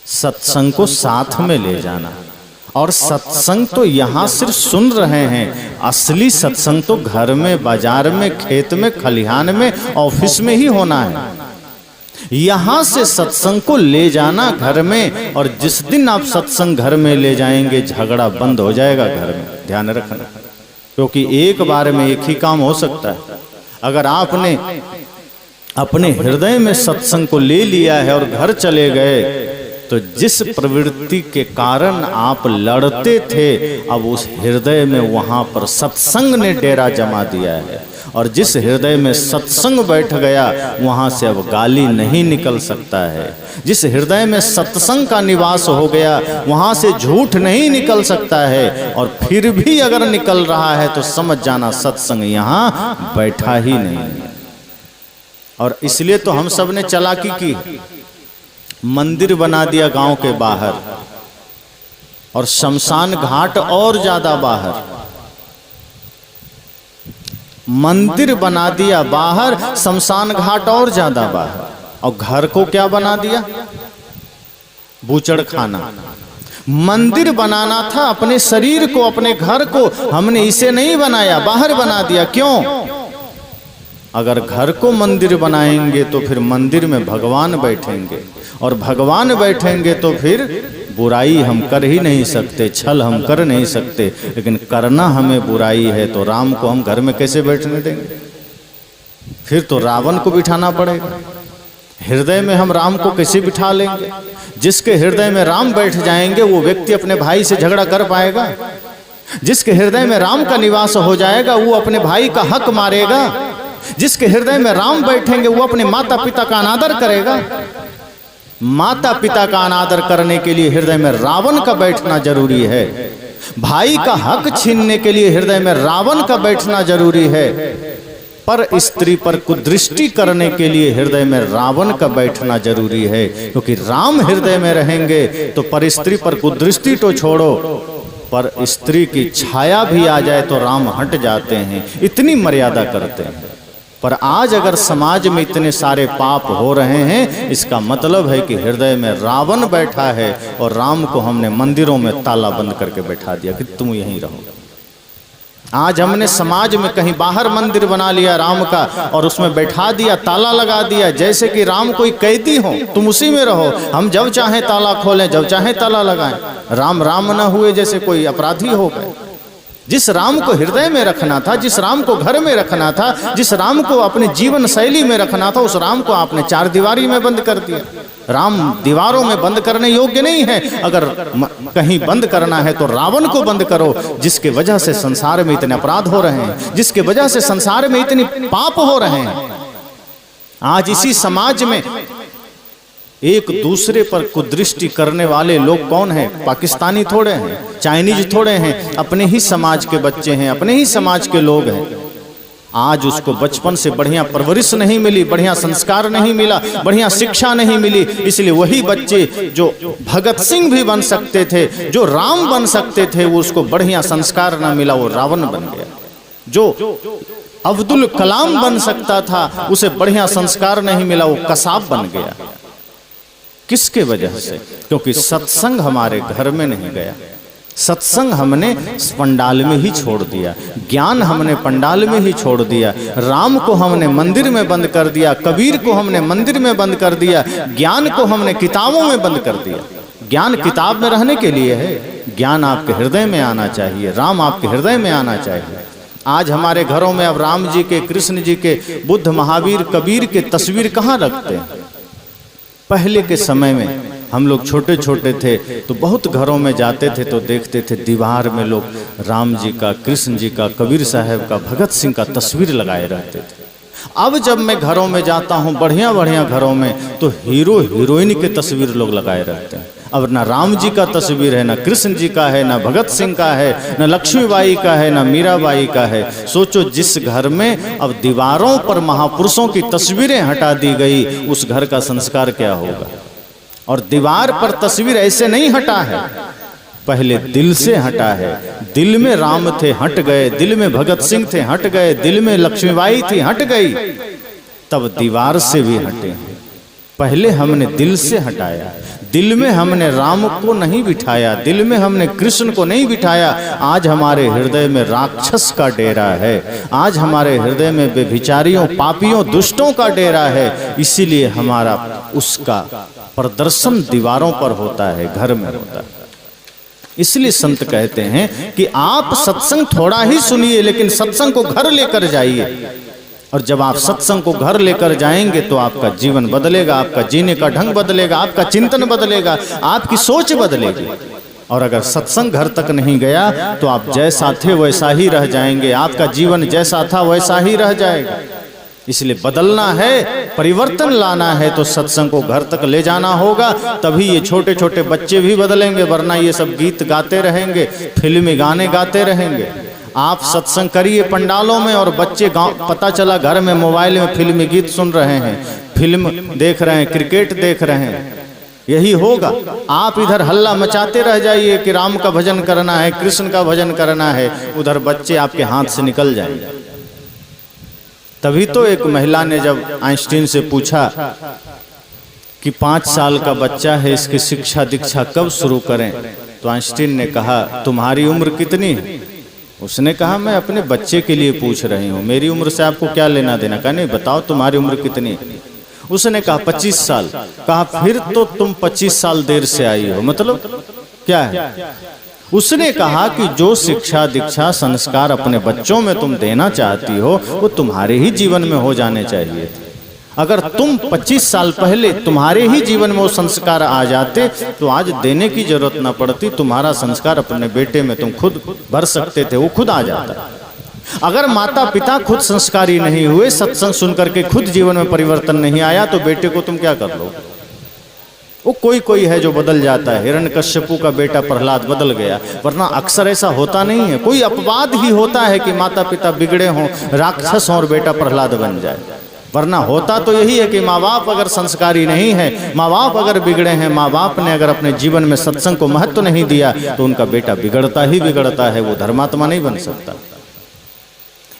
सत्संग को साथ में ले जाना, और सत्संग तो यहाँ सिर्फ सुन रहे हैं, असली सत्संग तो घर में, बाजार में, खेत में, खलिहान में, ऑफिस में ही होना है। यहां से सत्संग को ले जाना घर में, और जिस दिन आप सत्संग घर में ले जाएंगे झगड़ा बंद हो जाएगा घर में, ध्यान रखना। क्योंकि एक बार में एक ही काम हो सकता है। अगर आपने अपने हृदय में सत्संग को ले लिया है और घर चले गए, तो जिस प्रवृत्ति के कारण आप लड़ते थे, अब उस हृदय में वहां पर सत्संग ने डेरा जमा दिया है, और जिस हृदय में सत्संग बैठ गया वहां से अब गाली नहीं निकल सकता है। जिस हृदय में सत्संग का निवास हो गया वहां से झूठ नहीं निकल सकता है, और फिर भी अगर निकल रहा है तो समझ जाना सत्संग यहां बैठा ही नहीं। और इसलिए तो हम सब ने चालाकी की, मंदिर बना दिया गांव के बाहर, और शमशान घाट और ज्यादा बाहर। मंदिर बना दिया बाहर, शमशान घाट और ज्यादा बाहर, और घर को क्या बना दिया? बूचड़ खाना। मंदिर बनाना था अपने शरीर को, अपने घर को, हमने इसे नहीं बनाया, बाहर बना दिया। क्यों? अगर घर को मंदिर बनाएंगे तो फिर मंदिर में भगवान बैठेंगे, और भगवान बैठेंगे तो फिर बुराई हम कर ही नहीं सकते, छल हम कर नहीं सकते। लेकिन करना हमें बुराई है, तो राम को हम घर में कैसे बैठने देंगे? फिर तो रावण को बिठाना पड़ेगा। हृदय में हम राम को कैसे बिठा लेंगे? जिसके हृदय में राम बैठ जाएंगे वो व्यक्ति अपने भाई से झगड़ा कर पाएगा? जिसके हृदय में राम का निवास हो जाएगा वो अपने भाई का हक मारेगा? जिसके हृदय में राम बैठेंगे वो अपने माता पिता का अनादर करेगा? माता पिता का अनादर करने के लिए हृदय में रावण का बैठना जरूरी है। भाई का हक छीनने के लिए हृदय में रावण का बैठना जरूरी है। पर स्त्री पर कुदृष्टि करने के लिए हृदय में रावण का बैठना जरूरी है। क्योंकि राम हृदय में रहेंगे तो पर स्त्री पर कुदृष्टि तो छोड़ो, पर स्त्री की छाया भी आ जाए तो राम हट जाते हैं, इतनी मर्यादा करते हैं। पर आज अगर समाज में इतने सारे पाप हो रहे हैं, इसका मतलब है कि हृदय में रावण बैठा है, और राम को हमने मंदिरों में ताला बंद करके बैठा दिया कि तुम यहीं रहो। आज हमने समाज में कहीं बाहर मंदिर बना लिया राम का, और उसमें बैठा दिया, ताला लगा दिया, जैसे कि राम कोई कैदी हो, तुम उसी में रहो, हम जब चाहें ताला खोलें, जब चाहें ताला लगाएं। राम राम न हुए जैसे कोई अपराधी हो गए। जिस राम को हृदय में रखना था, जिस राम को घर में रखना था, जिस राम को अपने जीवन शैली में रखना था, उस राम को आपने चार दीवारी में बंद कर दिया। राम दीवारों में बंद करने योग्य नहीं है। अगर कहीं बंद करना है तो रावण को बंद करो, जिसके वजह से संसार में इतने अपराध हो रहे हैं, जिसके वजह से संसार में इतने पाप हो रहे हैं। आज इसी समाज में एक दूसरे पर कुदृष्टि करने वाले लोग कौन हैं? पाकिस्तानी थोड़े हैं, चाइनीज थोड़े हैं, अपने ही समाज के बच्चे हैं, अपने ही समाज के लोग हैं। आज उसको बचपन से बढ़िया परवरिश नहीं मिली, बढ़िया संस्कार नहीं मिला, बढ़िया शिक्षा नहीं मिली, इसलिए वही बच्चे जो भगत सिंह भी बन सकते थे, जो राम बन सकते थे, वो उसको बढ़िया संस्कार ना मिला, वो रावण बन गया। जो अब्दुल कलाम बन सकता था, उसे बढ़िया संस्कार नहीं मिला, वो कसाब बन गया। किसके वजह से? क्योंकि सत्संग हमारे घर में नहीं गया, सत्संग हमने पंडाल में ही छोड़ दिया, ज्ञान हमने पंडाल में ही छोड़ दिया, राम को हमने मंदिर में बंद कर दिया, कबीर को हमने मंदिर में बंद कर दिया, ज्ञान को हमने किताबों में बंद कर दिया। ज्ञान किताब में रहने के लिए है, ज्ञान आपके हृदय में आना चाहिए, राम आपके हृदय में आना चाहिए। आज हमारे घरों में अब राम जी के, कृष्ण जी के, बुद्ध, महावीर, कबीर के तस्वीर कहाँ रखते हैं? पहले के समय में हम लोग छोटे छोटे थे तो बहुत घरों में जाते थे तो देखते थे दीवार में लोग राम जी का, कृष्ण जी का, कबीर साहब का, भगत सिंह का तस्वीर लगाए रहते थे। अब जब मैं घरों में जाता हूँ, बढ़िया बढ़िया घरों में, तो हीरो हीरोइन के तस्वीर लोग लगाए रहते हैं। अब ना राम जी का तस्वीर है, ना कृष्ण जी का है, ना भगत सिंह का है, ना लक्ष्मीबाई का है, ना मीराबाई का है। सोचो जिस घर में अब दीवारों पर महापुरुषों की तस्वीरें हटा दी गई, उस घर का संस्कार क्या होगा? और दीवार पर तस्वीर ऐसे नहीं हटा है, पहले दिल से हटा है। दिल में राम थे, हट गए, दिल में भगत सिंह थे, हट गए, दिल में लक्ष्मीबाई थी, हट गई, तब दीवार से भी हटे हैं। पहले हमने दिल से हटाया, दिल में हमने राम को नहीं बिठाया, दिल में हमने कृष्ण को नहीं बिठाया। आज हमारे हृदय में राक्षस का डेरा है, आज हमारे हृदय में बेभिचारियों, पापियों, दुष्टों का डेरा है। इसीलिए हमारा उसका प्रदर्शन दीवारों पर होता है, घर में होता है। इसलिए संत कहते हैं कि आप सत्संग थोड़ा ही सुनिए, लेकिन सत्संग को घर लेकर जाइए। और जब आप सत्संग को घर लेकर जाएंगे तो आपका जीवन बदलेगा, आपका जीने का ढंग बदलेगा, आपका चिंतन बदलेगा, आपकी सोच बदलेगी। और अगर सत्संग घर तक नहीं गया तो आप जैसा थे वैसा ही रह जाएंगे, आपका जीवन जैसा था वैसा ही रह जाएगा। इसलिए बदलना है, परिवर्तन लाना है तो सत्संग को घर तक ले जाना होगा, तभी ये छोटे छोटे बच्चे भी बदलेंगे। वरना ये सब गीत गाते रहेंगे, फिल्मी गाने गाते रहेंगे। आप सत्संग करिए पंडालों में और बच्चे गाँव, पता चला घर में मोबाइल में फिल्मी गीत सुन रहे हैं, फिल्म देख रहे हैं, क्रिकेट देख रहे हैं। यही होगा। आप इधर हल्ला मचाते रह जाइए कि राम का भजन करना है, कृष्ण का भजन करना है, उधर बच्चे आपके हाथ से निकल जाएंगे। तभी तो एक महिला ने जब आइंस्टीन से पूछा कि 5 साल का बच्चा है, इसकी शिक्षा दीक्षा कब शुरू करें, तो आइंस्टीन ने कहा तुम्हारी उम्र कितनी है? उसने कहा मैं अपने बच्चे के लिए पूछ रही हूँ, मेरी उम्र से आपको क्या लेना देना। कहा नहीं, बताओ तुम्हारी उम्र कितनी है? उसने कहा 25 साल। कहा फिर तो तुम 25 साल देर से आई हो, मतलब क्या है? उसने कहा कि जो शिक्षा दीक्षा संस्कार अपने बच्चों में तुम देना चाहती हो वो तुम्हारे ही जीवन में हो जाने चाहिए। अगर तुम 25 साल पहले तुम्हारे ही जीवन में वो संस्कार आ जाते तो आज देने की जरूरत ना पड़ती, तुम्हारा संस्कार अपने बेटे में तुम खुद भर सकते थे, वो खुद आ जाता। अगर माता पिता खुद संस्कारी नहीं हुए, सत्संग सुन करके खुद जीवन में परिवर्तन नहीं आया, तो बेटे को तुम क्या कर लो? वो कोई है जो बदल जाता है। हिरण्यकश्यपु का बेटा प्रहलाद बदल गया, वरना अक्सर ऐसा होता नहीं है। कोई अपवाद ही होता है कि माता पिता बिगड़े हों, राक्षस हों और बेटा प्रहलाद बन जाए, वरना होता तो यही है कि माँ बाप अगर संस्कारी नहीं है, माँ बाप अगर बिगड़े हैं, माँ बाप ने अगर अपने जीवन में सत्संग को महत्व नहीं दिया तो उनका बेटा बिगड़ता ही बिगड़ता है, वो धर्मात्मा नहीं बन सकता।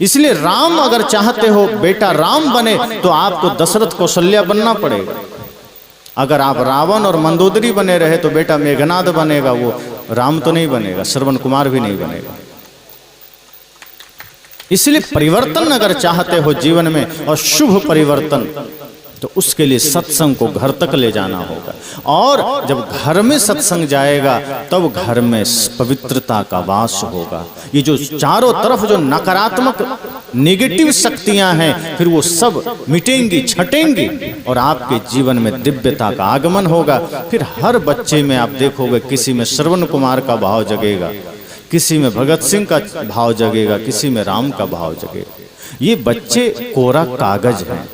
इसलिए राम अगर चाहते हो बेटा राम बने तो आपको दशरथ कौशल्या बनना पड़ेगा। अगर आप रावण और मंदोदरी बने रहे तो बेटा मेघनाद बनेगा, वो राम तो नहीं बनेगा, श्रवण कुमार भी नहीं बनेगा। इसलिए परिवर्तन अगर चाहते हो जीवन में और शुभ परिवर्तन, तो उसके लिए सत्संग को घर तक ले जाना होगा। और जब घर में सत्संग जाएगा तब घर में पवित्रता का वास होगा। ये जो चारों तरफ जो नकारात्मक नेगेटिव शक्तियां हैं फिर वो सब मिटेंगी, छटेंगी और आपके जीवन में दिव्यता का आगमन होगा। फिर हर बच्चे में आप देखोगे किसी में श्रवण कुमार का भाव जगेगा, किसी में भगत सिंह का भाव जगेगा, किसी में राम का भाव जगेगा। ये बच्चे कोरा कागज हैं,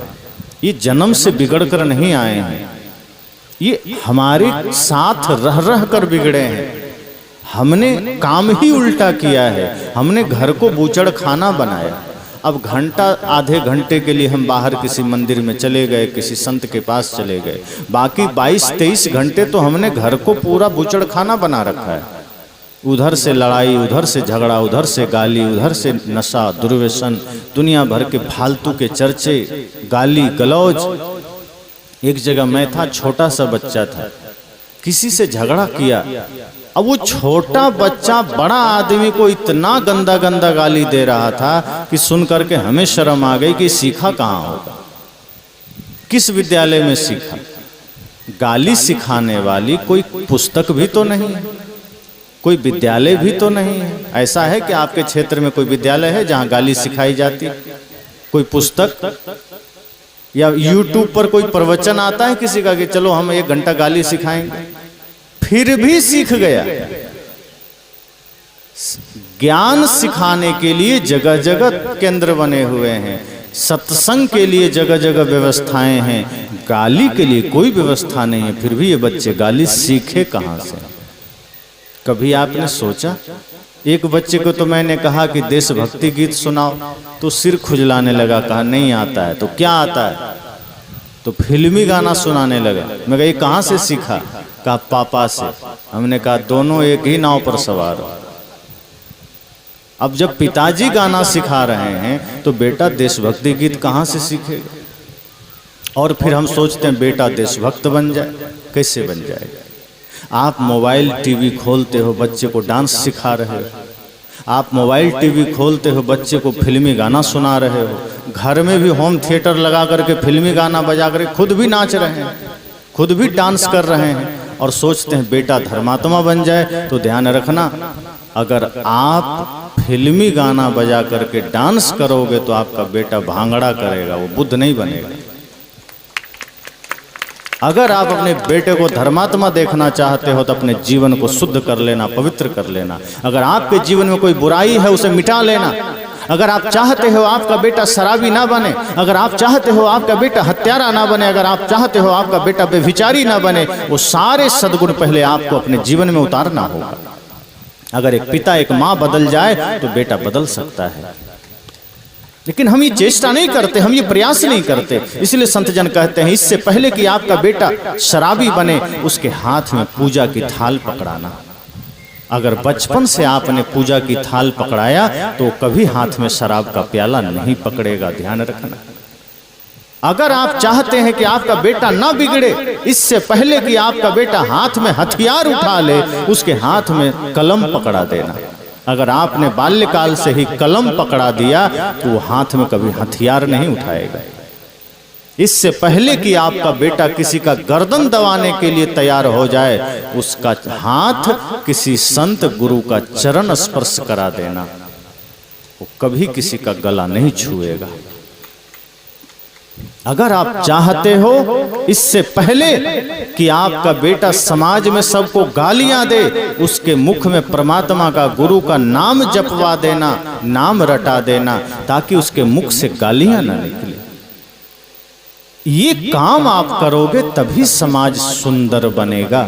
ये जन्म से बिगड़ कर नहीं आए हैं, ये हमारे साथ रह रह कर बिगड़े हैं। हमने काम ही उल्टा किया है, हमने घर को बूचड़ खाना बनाया। अब घंटा आधे घंटे के लिए हम बाहर किसी मंदिर में चले गए, किसी संत के पास चले गए, बाकी 22-23 घंटे तो हमने घर को पूरा बूचड़ खाना बना रखा है। उधर से लड़ाई, उधर से झगड़ा, उधर से गाली, उधर से नशा, दुर्व्यसन, दुनिया भर के फालतू के चर्चे, गाली गलौज। एक जगह मैं था, छोटा सा बच्चा था, किसी से झगड़ा किया। अब वो छोटा बच्चा बड़ा आदमी को इतना गंदा गंदा गाली दे रहा था कि सुन करके हमें शर्म आ गई कि सीखा कहाँ होगा, किस विद्यालय में सीखा। गाली सिखाने वाली कोई पुस्तक भी तो नहीं है, कोई विद्यालय भी तो नहीं है। ऐसा है कि आपके क्षेत्र में कोई विद्यालय है जहाँ गाली सिखाई जाती? कोई पुस्तक या YouTube पर कोई प्रवचन आता है किसी का कि चलो हम 1 घंटा गाली सिखाएंगे? फिर भी सीख गया। ज्ञान सिखाने के लिए जगह जगह केंद्र बने हुए हैं, सत्संग के लिए जगह जगह व्यवस्थाएं हैं, गाली के लिए कोई व्यवस्था नहीं है। फिर भी ये बच्चे गाली सीखे कहाँ से? कभी आपने सोचा? एक बच्चे को तो मैंने कहा कि देशभक्ति गीत सुनाओ तो सिर खुजलाने लगा, कहा नहीं आता है। तो क्या आता है? तो फिल्मी गाना सुनाने लगा। मैं कहा ये कहाँ से सीखा? कहा पापा से। हमने कहा दोनों एक ही नाव पर सवार हो। अब जब पिताजी गाना सिखा रहे हैं तो बेटा देशभक्ति गीत कहाँ से सीखेगा? और फिर हम सोचते हैं बेटा देशभक्त बन जाए। कैसे बन जाएगा? आप मोबाइल टीवी खोलते हो, बच्चे को डांस सिखा रहे हो। आप मोबाइल टीवी खोलते हो, बच्चे को फिल्मी गाना सुना रहे हो। घर में भी होम थिएटर लगा करके फिल्मी गाना बजा करके खुद भी नाच रहे हैं, खुद भी डांस कर रहे हैं और सोचते हैं बेटा धर्मात्मा बन जाए। तो ध्यान रखना, अगर आप फिल्मी गाना बजा करके डांस करोगे तो आपका बेटा भांगड़ा करेगा, वो बुद्ध नहीं बनेगा। अगर आप अपने बेटे को धर्मात्मा देखना चाहते हो तो अपने जीवन को शुद्ध कर लेना, पवित्र कर लेना। अगर आपके जीवन में कोई बुराई है उसे मिटा लेना। अगर आप चाहते हो आपका बेटा शराबी ना बने, अगर आप चाहते हो आपका बेटा हत्यारा ना बने, अगर आप चाहते हो आपका बेटा व्यभिचारी ना बने, वो सारे सद्गुण पहले आपको अपने जीवन में उतारना होगा। अगर एक पिता एक माँ बदल जाए तो बेटा बदल सकता है, लेकिन हम ये चेष्टा नहीं करते, हम ये प्रयास नहीं करते। इसलिए संत जन कहते हैं इससे पहले कि आपका बेटा शराबी बने, उसके हाथ में पूजा की थाल पकड़ाना। अगर बचपन से आपने पूजा की थाल पकड़ाया तो कभी हाथ में शराब का प्याला नहीं पकड़ेगा, ध्यान रखना। अगर आप चाहते हैं कि आपका बेटा ना बिगड़े, इससे पहले कि आपका बेटा हाथ में हथियार उठा ले, उसके हाथ में कलम पकड़ा देना। अगर आपने बाल्यकाल से ही कलम पकड़ा दिया तो वो हाथ में कभी हथियार नहीं उठाएगा। इससे पहले कि आपका बेटा किसी का गर्दन दबाने के लिए तैयार हो जाए, उसका हाथ किसी संत गुरु का चरण स्पर्श करा देना। वो कभी किसी का गला नहीं छुएगा। अगर आप चाहते हो इससे पहले कि आपका बेटा समाज में सबको गालियां दे, उसके मुख में परमात्मा का गुरु का नाम जपवा देना, नाम रटा देना, ताकि उसके मुख से गालियां ना निकले। ये काम आप करोगे तभी समाज सुंदर बनेगा,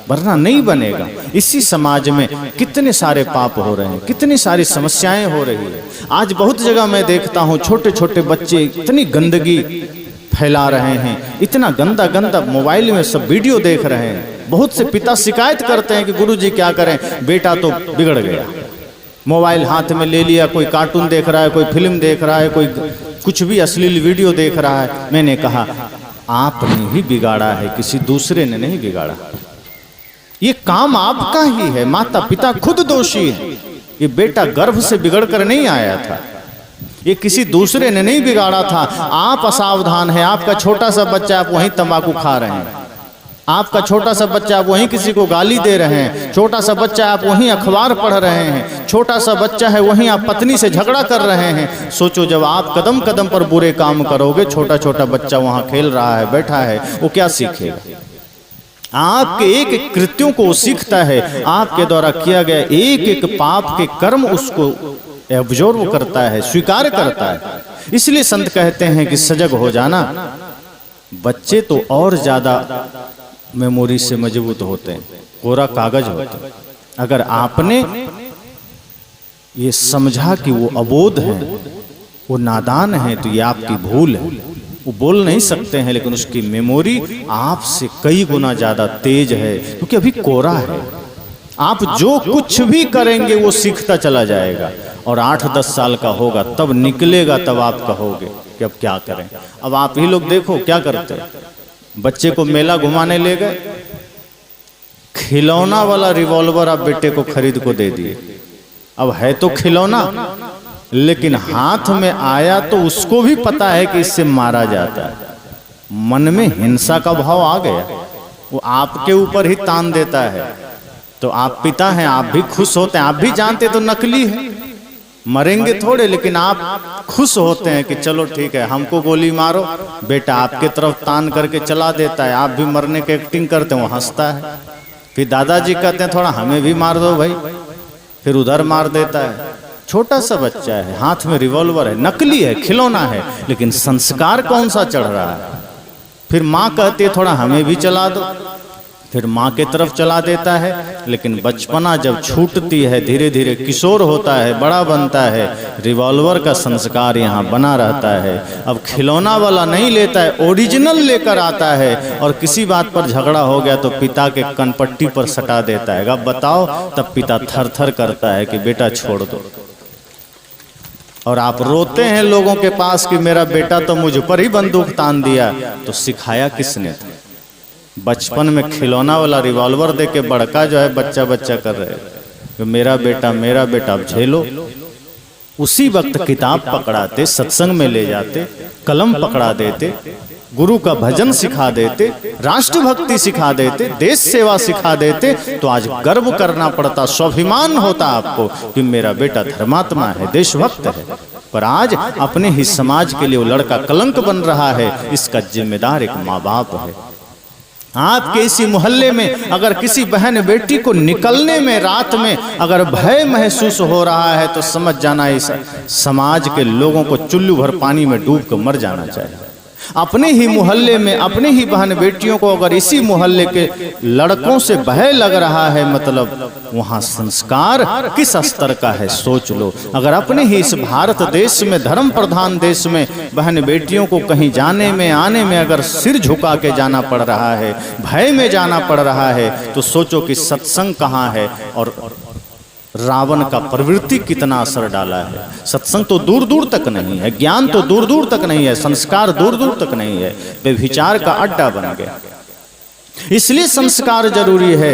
वरना नहीं बनेगा। इसी समाज में कितने सारे पाप हो रहे हैं, कितनी सारी समस्याएं हो रही है। आज बहुत जगह मैं देखता हूँ छोटे छोटे बच्चे इतनी गंदगी फैला रहे हैं, इतना गंदा गंदा मोबाइल में सब वीडियो देख रहे हैं। बहुत से पिता शिकायत करते हैं कि गुरुजी क्या करें, बेटा तो बिगड़ गया। मोबाइल हाथ में ले लिया, कोई कार्टून देख रहा है, कोई फिल्म देख रहा है, कोई कुछ भी अश्लील वीडियो देख रहा है। मैंने कहा आपने ही बिगाड़ा है, किसी दूसरे ने नहीं बिगाड़ा। ये काम आपका ही है, माता पिता खुद दोषी है। ये बेटा गर्भ से बिगड़ कर नहीं आया था, ये किसी दूसरे ने नहीं बिगाड़ा था। आप असावधान हैं, आपका छोटा सा बच्चा आप वहीं तंबाकू खा रहे हैं, आपका छोटा सा बच्चा आप वहीं किसी को गाली दे रहे हैं, छोटा सा बच्चा आप वहीं अखबार पढ़ रहे हैं, छोटा सा बच्चा है वहीं आप पत्नी से झगड़ा कर रहे हैं। सोचो जब आप कदम कदम पर बुरे काम करोगे, छोटा छोटा बच्चा वहां खेल रहा है, बैठा है, वो क्या सीखेगा? आपके एक एक कृत्यों को वो सीखता है। आपके द्वारा किया गया एक एक पाप के कर्म उसको एब्जॉर्ब करता है, स्वीकार करता है। इसलिए संत कहते हैं कि सजग हो जाना। बच्चे तो और ज्यादा मेमोरी से मजबूत होते हैं, कोरा कागज होते हैं। अगर आपने ये समझा कि वो अबोध है, वो नादान है, तो ये आपकी भूल है। वो बोल नहीं सकते हैं, लेकिन उसकी मेमोरी आपसे कई गुना ज्यादा तेज है, क्योंकि अभी कोरा है। आप जो कुछ भी करेंगे वो सीखता चला जाएगा, और 8-10 साल का होगा तब निकलेगा, तब आप कहोगे कि अब क्या करें। अब आप ही लोग देखो क्या करते हैं। बच्चे को मेला घुमाने ले गए, खिलौना वाला रिवॉल्वर आप बेटे को खरीद को दे दिए। अब है तो खिलौना, लेकिन हाथ में आया तो उसको भी पता है कि इससे मारा जाता है। मन में हिंसा का भाव आ गया, वो आपके ऊपर ही तान देता है। तो आप पिता हैं, आप भी खुश होते हैं, आप भी जानते तो नकली है, मरेंगे थोड़े, लेकिन आप खुश होते हैं कि चलो ठीक है हमको गोली मारो। बेटा आपके तरफ तान करके चला देता है, आप भी मरने की एक्टिंग करते हैं, वो हंसता है। फिर दादाजी कहते हैं थोड़ा हमें भी मार दो भाई, फिर उधर मार देता है। छोटा सा बच्चा है, हाथ में रिवॉल्वर है, नकली है, खिलौना है, लेकिन संस्कार कौन सा चढ़ रहा है। फिर माँ कहती है थोड़ा हमें भी चला दो, फिर माँ के तरफ चला देता है। लेकिन बचपना जब छूटती है, धीरे धीरे किशोर होता है, बड़ा बनता है, रिवॉल्वर का संस्कार यहाँ बना रहता है। अब खिलौना वाला नहीं लेता है, ओरिजिनल लेकर आता है, और किसी बात पर झगड़ा हो गया तो पिता के कनपट्टी पर सटा देता है। अब बताओ, तब पिता थर थर करता है कि बेटा छोड़ दो। और आप रोते हैं लोगों के पास कि मेरा बेटा तो मुझ पर ही बंदूक तान दिया, तो सिखाया किसने था? बचपन में खिलौना वाला रिवॉल्वर दे के बड़का जो है बच्चा बच्चा कर रहे कि मेरा बेटा अब झेलो। उसी वक्त किताब पकड़ाते, सत्संग में ले जाते, कलम पकड़ा देते, गुरु का भजन सिखा देते, राष्ट्रभक्ति सिखा देते, देश सेवा सिखा देते, तो आज गर्व करना पड़ता, स्वाभिमान होता आपको कि मेरा बेटा धर्मात्मा है, देशभक्त है। पर आज अपने ही समाज के लिए वो लड़का कलंक बन रहा है, इसका जिम्मेदार एक माँ बाप है। आपके इसी मोहल्ले में अगर किसी बहन बेटी को निकलने में रात में अगर भय महसूस हो रहा है, तो समझ जाना इस समाज के लोगों को चुल्लू भर पानी में डूब कर मर जाना चाहिए। अपने ही मोहल्ले में अपने ही बहन बेटियों को अगर इसी मोहल्ले के लड़कों से भय लग रहा है, मतलब वहां संस्कार किस स्तर का है सोच लो। अगर अपने ही इस भारत देश में, धर्म प्रधान देश में, बहन बेटियों को कहीं जाने में आने में अगर सिर झुका के जाना पड़ रहा है, भय में जाना पड़ रहा है, तो सोचो कि सत्संग कहाँ है और रावण का प्रवृत्ति कितना असर डाला है। सत्संग तो दूर दूर तक नहीं है, ज्ञान तो दूर दूर तक नहीं है, संस्कार दूर दूर तक नहीं है, व्यभिचार का अड्डा बन गया। इसलिए संस्कार जरूरी है,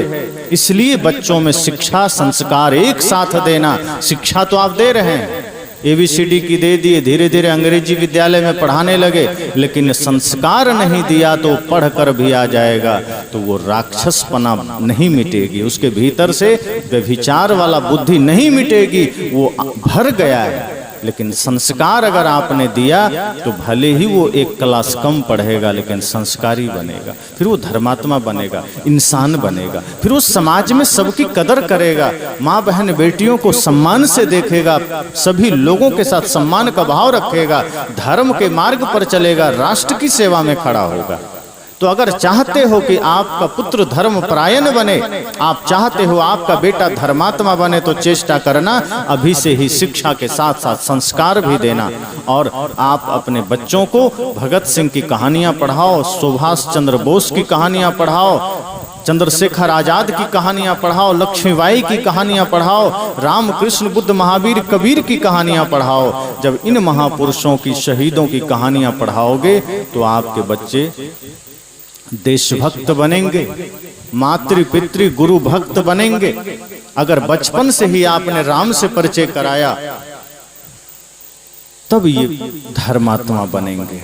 इसलिए बच्चों में शिक्षा संस्कार एक साथ देना। शिक्षा तो आप दे रहे हैं, ABCD की दे दिए, धीरे धीरे अंग्रेजी विद्यालय में पढ़ाने लगे, लेकिन संस्कार नहीं दिया तो पढ़कर भी आ जाएगा, तो वो राक्षसपना नहीं मिटेगी, उसके भीतर से व्यभिचार वाला बुद्धि नहीं मिटेगी, वो भर गया है। लेकिन संस्कार अगर आपने दिया तो भले ही वो एक क्लास कम पढ़ेगा, लेकिन संस्कारी बनेगा, फिर वो धर्मात्मा बनेगा, इंसान बनेगा, फिर वो समाज में सबकी कदर करेगा, माँ बहन बेटियों को सम्मान से देखेगा, सभी लोगों के साथ सम्मान का भाव रखेगा, धर्म के मार्ग पर चलेगा, राष्ट्र की सेवा में खड़ा होगा। तो अगर चाहते हो कि आपका पुत्र धर्म परायण बने, आप चाहते हो आपका बेटा धर्मात्मा बने, तो चेष्टा करना अभी से ही शिक्षा के साथ साथ संस्कार भी देना। और आप अपने बच्चों को भगत सिंह की कहानियां पढ़ाओ, सुभाष चंद्र बोस की कहानियां पढ़ाओ, चंद्रशेखर आजाद की कहानियां पढ़ाओ, लक्ष्मीबाई की कहानियां पढ़ाओ, रामकृष्ण बुद्ध महावीर कबीर की कहानियां पढ़ाओ। जब इन महापुरुषों की, शहीदों की कहानियां पढ़ाओगे तो आपके बच्चे देशभक्त बनेंगे, मातृ पितृ गुरु भक्त बनेंगे। अगर बचपन से ही आपने राम से परिचय कराया, तब ये धर्मात्मा बनेंगे।